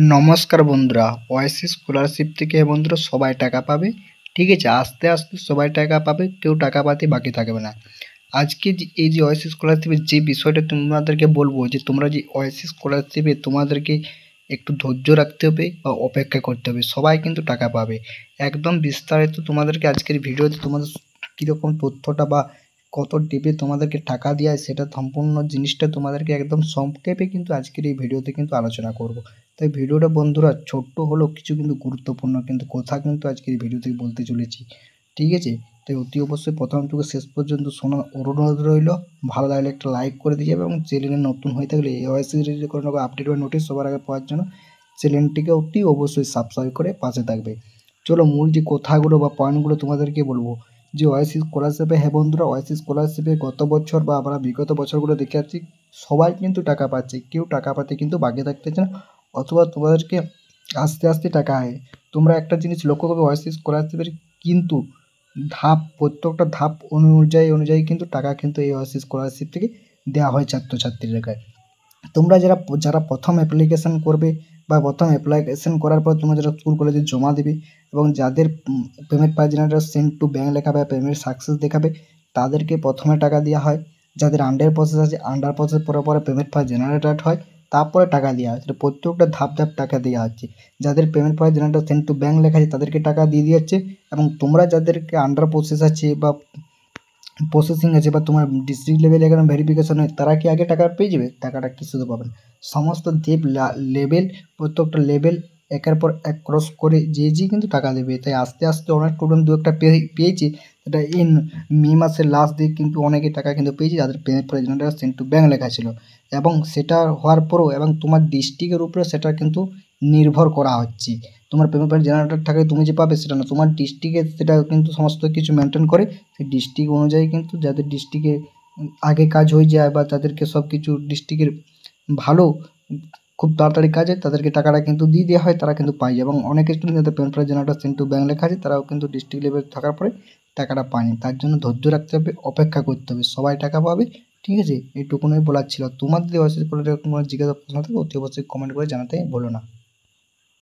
নমস্কার বন্ধুরা, ওয়াইসি স্কলারশিপ থেকে বন্ধুরা সবাই টাকা পাবে। ঠিক আছে, আস্তে আস্তে সবাই টাকা পাবে, কেউ টাকা পাতে বাকি থাকবে না। আজকে এই যে ওয়াইসি স্কলারশিপের যে বিষয়টা তোমাদেরকে বলবো, যে তোমরা যে ওয়াইসি স্কলারশিপে তোমাদেরকে একটু ধৈর্য রাখতে হবে বা অপেক্ষা করতে হবে, সবাই কিন্তু টাকা পাবে। একদম বিস্তারিত তোমাদেরকে আজকের ভিডিওতে তোমাদের কীরকম তথ্যটা বা কত টিপে তোমাদেরকে টাকা দেওয়া হয় সেটা সম্পূর্ণ জিনিসটা তোমাদেরকে একদম সংক্ষেপে কিন্তু আজকের এই ভিডিওতে কিন্তু আলোচনা করব। তাই ভিডিওটা বন্ধুরা ছোট্ট হলেও কিছু কিন্তু গুরুত্বপূর্ণ কিন্তু কথা কিন্তু আজকের এই ভিডিওতে বলতে চলেছি। ঠিক আছে, তাই অতি অবশ্যই প্রথম থেকে শেষ পর্যন্ত শোনার অনুরোধ রইল। ভালো লাগলে একটা লাইক করে দিয়ে যাবে এবং চ্যানেলে নতুন হয়ে থাকলে ওয়াইসি রিলেটেড কোনো আপডেট বা নোটিশ সবার আগে পাওয়ার জন্য চ্যানেলটিকে অতি অবশ্যই সাবস্ক্রাইব করে পাশে থাকবে। চলো মূল যে কথাগুলো বা পয়েন্টগুলো তোমাদেরকে বলবো। যে ওয়াইসি স্কলারশিপে, হ্যাঁ বন্ধুরা, ওয়াইসি স্কলারশিপে গত বছর বা আমরা বিগত বছরগুলো দেখে যাচ্ছি সবাই কিন্তু টাকা পাচ্ছে, কেউ টাকা পাতে কিন্তু বাকি থাকতেছে না, অথবা তোমাদেরকে আস্তে আস্তে টাকা আয়। তোমরা একটা জিনিস লক্ষ্য করবে, ওয়াইসি স্কলারশিপের কিন্তু প্রত্যেকটা ধাপ অনুযায়ী কিন্তু টাকা কিন্তু এই ওয়াইসি স্কলারশিপ থেকে দেওয়া হয় ছাত্রছাত্রীদেরকে। তোমরা যারা প্রথম অ্যাপ্লিকেশান করবে বা প্রথম অ্যাপ্লিকেশান করার পর তোমরা যারা স্কুল কলেজে জমা দেবে এবং যাদের পেমেন্ট পাই জেনারেটর সেন্ড টু ব্যাঙ্ক লেখাবে, পেমেন্ট সাকসেস দেখাবে, তাদেরকে প্রথমে টাকা দেওয়া হয়। যাদের আন্ডার প্রসেস আছে, আন্ডার প্রসেস পরে পেমেন্ট পাই জেনারেটেড হয়, তারপরে টাকা দেওয়া হয়। প্রত্যেকটা ধাপ টাকা দেওয়া হচ্ছে। যাদের পেমেন্ট পাই জেনারেটর সেন্ড টু ব্যাঙ্ক লেখা আছে তাদেরকে টাকা দিয়ে দিচ্ছে, এবং তোমরা যাদেরকে আন্ডার প্রসেস আছে বা প্রসেসিং আছে বা তোমার ডিস্ট্রিক্ট লেভেলে এখানে ভেরিফিকেশন হয়, তারা কি আগে টাকা পেয়ে যাবে? টাকাটা কি শুধু পাবেন, সমস্ত লেভেল, প্রত্যেকটা লেভেল একের পর এক ক্রস করে যে কিন্তু টাকা দেবে। তাই আস্তে আস্তে অনেক স্টুডেন্ট দু একটা পেয়েছে, সেটা মে মাসের লাস্ট দিকে কিন্তু অনেকে টাকা কিন্তু পেয়েছে যাদের পেমেন্ট পাই জেনারেটর সেন্ড টু ব্যাঙ্ক লেখা ছিল। এবং সেটা হওয়ার পরেও এবং তোমার ডিস্ট্রিক্টের উপরে সেটা কিন্তু নির্ভর করা হচ্ছে। তোমার পেমেন্ট পাই জেনারেটর থাকে তুমি যে পাবে সেটা না, তোমার ডিস্ট্রিক্টে সেটা কিন্তু সমস্ত কিছু মেনটেন করে। সেই ডিস্ট্রিক্ট অনুযায়ী কিন্তু যাদের ডিস্ট্রিক্টে আগে কাজ হয়ে যায় বা তাদেরকে সব কিছু ডিস্ট্রিক্টের ভালো খুব তাড়াতাড়ি কাজে তাদেরকে টাকাটা কিন্তু দিয়ে দেওয়া হয়, তারা কিন্তু পায়। এবং অনেক স্টুডেন্ট যাদের পেমেন্ট পাই জেনারেটর সেন্ড টু ব্যাঙ্ক লেখা আছে তারাও কিন্তু ডিস্ট্রিক্ট লেভেল থাকার পরে টাকাটা পায়নি। তার জন্য ধৈর্য রাখতে হবে, অপেক্ষা করতে হবে, সবাই টাকা পাবে। ঠিক আছে, এইটুকুনই বলার ছিল। তোমার যদি ওয়াইসি কোনো জিজ্ঞাসা প্রশ্ন থাকে অতি অবশ্যই কমেন্ট করে জানাতে ভুলো না।